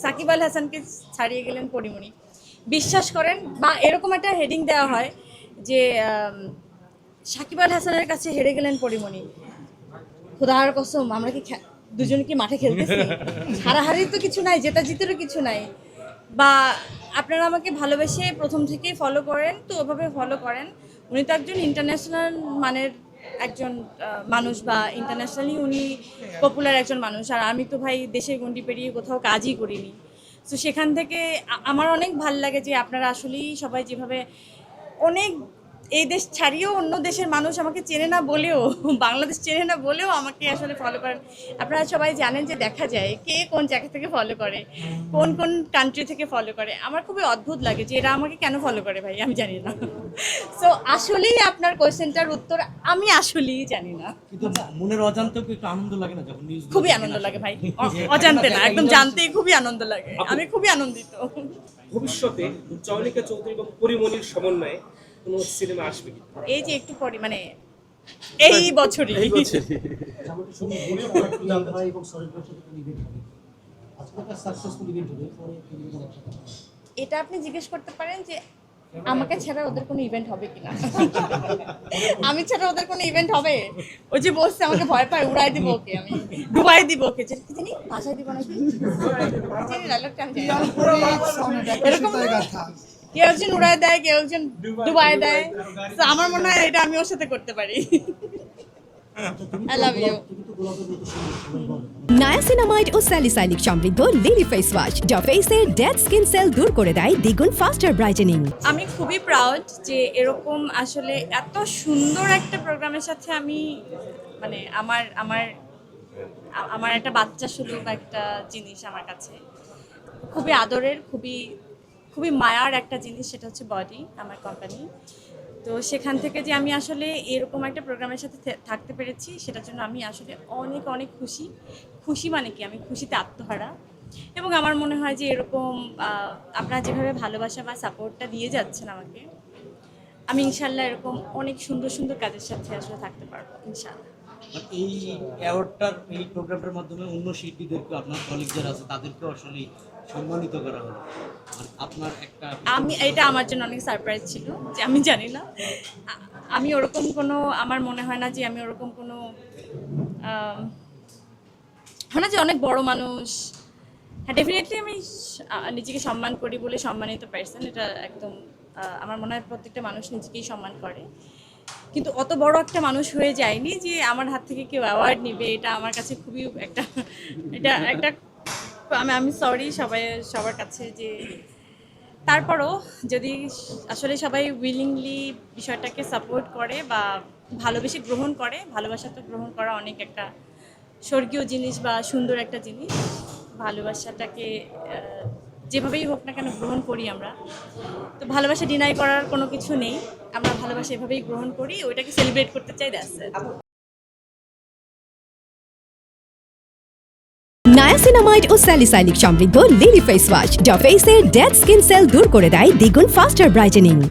সাকিব আল হাসানকে ছাড়িয়ে গেলেন পরিমণি। বিশ্বাস করেন, বা এরকম একটা হেডিং দেওয়া হয় যে সাকিব আল হাসানের কাছে হেরে গেলেন পরিমণি। খোদার কসম, আমরা কি দুজনে কি মাঠে খেলতেছি? হারাহারির তো কিছু নাই, জেতা জিতেরও কিছু নাই। বা আপনারা আমাকে ভালোবেসে প্রথম থেকেই ফলো করেন, তো ওভাবে ফলো করেন। উনি তো একজন ইন্টারন্যাশনাল মানের একজন মানুষ, বা ইন্টারন্যাশনালি উনি পপুলার একজন মানুষ। আর আমি তো ভাই দেশের গণ্ডি পেরিয়ে কোথাও কাজই করিনি। তো সেখান থেকে আমার অনেক ভাল লাগে যে আপনারা আসলেই সবাই যেভাবে অনেক এই দেশ ছাড়িয়েও অন্য দেশের মানুষ আমাকে চেনে না বলেও, বাংলাদেশ চেনে না বলেও আমাকে আসলে ফলো করেন। আপনারা সবাই জানেন যে দেখা যায় কে কোন জায়গা থেকে ফলো করে, কোন কোন কান্ট্রি থেকে ফলো করে। আমার খুবই অদ্ভুত লাগে যে এরা আমাকে কেন ফলো করে ভাই, আমি জানি না। সো আসলেই আপনার কোয়েশ্চেনটার উত্তর আমি আসলেই জানি না। কিন্তু মনের অজান্তেও একটু আনন্দ লাগে না যখন নিউজ? খুবই আনন্দ লাগে ভাই, অজান্তে না, একদম জানতেই খুবই আনন্দ লাগে। আমি খুবই আনন্দিত। ভবিষ্যতে চয়নিকা চৌধুরী এবং পরিমণির সমন্বয়ে কোনো সিনেমা আসবে কি? এই যে একটু পরে, মানে এই বছরই। এটা আপনি জিজ্ঞেস করতে পারেন যে আমাকে ছাড়া ওদের কোনো ইভেন্ট হবে কিনা। আমি ছাড়া ওদের কোনো ইভেন্ট হবে? ওই যে বলছে আমাকে ভয় পায়, উড়াই দিব ওকে, আমি ডুবাই দিব ওকে। যে কি জানি ভাষায় দিব নাকি, জানি ডায়লগটা আমি জানি না। এরকম কেউ একজন উড়ায় দেয়, কেউ একজন ডুবাই দেয়। তো আমার মনে হয় এটা আমি ওর সাথে করতে পারি। I love you. নায়াসিনামাইড ও স্যালিসাইলিক সমৃদ্ধ লিলি ফেস ওয়াশ যা ফেসের ডেড স্কিন সেল দূর করে দেয় দ্বিগুণ ফাস্টার ব্রাইটেনিং। আমি খুবই প্রাউড যে এরকম আসলে এত সুন্দর একটা প্রোগ্রামের সাথে আমি, মানে আমার আমার আমার একটা বাচ্চা সুলভ একটা জিনিস আমার কাছে খুবই আদরের, খুবই খুবই মায়ার একটা জিনিস, সেটা হচ্ছে বডি, আমার কোম্পানি। তো সেখান থেকে যে আমি আসলে এরকম একটা প্রোগ্রামের সাথে থাকতে পেরেছি, সেটার জন্য আমি আসলে অনেক অনেক খুশি। খুশি মানে কি, আমি খুশিতে আত্মহারা। এবং আমার মনে হয় যে এরকম আপনারা যেভাবে ভালোবাসা বা সাপোর্টটা দিয়ে যাচ্ছেন আমাকে, আমি ইনশাল্লাহ এরকম অনেক সুন্দর সুন্দর কাজের সাথে আসলে থাকতে পারবো ইনশাল্লাহ। এই অ্যাওয়ার্ডটার, এই প্রোগ্রামটার মাধ্যমে অন্য শিল্পীদেরকে, আপনার কলিগ যারা আছে তাদেরকেও আসলে সম্মানিত করা হলো। আর আপনার একটা, আমি এটা আমার জন্য অনেক সারপ্রাইজ ছিল, যে আমি জানি না, আমি ওরকম কোনো, আমার মনে হয় না যে আমি ওরকম কোনো হয় না যে অনেক বড় মানুষ। হ্যাঁ, ডেফিনেটলি আমি নিজেকে সম্মান করি বলে সম্মানিত পারসন, এটা একদম আমার মনে হয় প্রত্যেকটা মানুষ নিজেকেই সম্মান করে। কিন্তু অত বড় একটা মানুষ হয়ে যায়নি যে আমার হাত থেকে কেউ অ্যাওয়ার্ড নেবে, এটা আমার কাছে খুবই একটা, এটা একটা, আমি সরি সবার কাছে। যে তারপরও যদি আসলে সবাই উইলিংলি বিষয়টাকে সাপোর্ট করে বা ভালোবেসে গ্রহণ করে, ভালোবাসা তো গ্রহণ করা অনেক একটা স্বর্গীয় জিনিস বা সুন্দর একটা জিনিস। ভালোবাসাটাকে যেভাবেই হোক না কেন গ্রহণ করি আমরা। তো ভালোবাসা ডিনাই করার কোনো কিছু নেই, আমরা ভালোবাসা এভাবেই গ্রহণ করি, ওইটাকে সেলিব্রেট করতে চাই, দ্যাটস ইট। নায়াসিনামাইড ও স্যালিসাইলিক সমৃদ্ধ লিলি ফেস ওয়াশ যা ফেসের ডেড স্কিন সেল দূর করে দেয় দ্বিগুণ ফাস্টার ব্রাইটেনিং।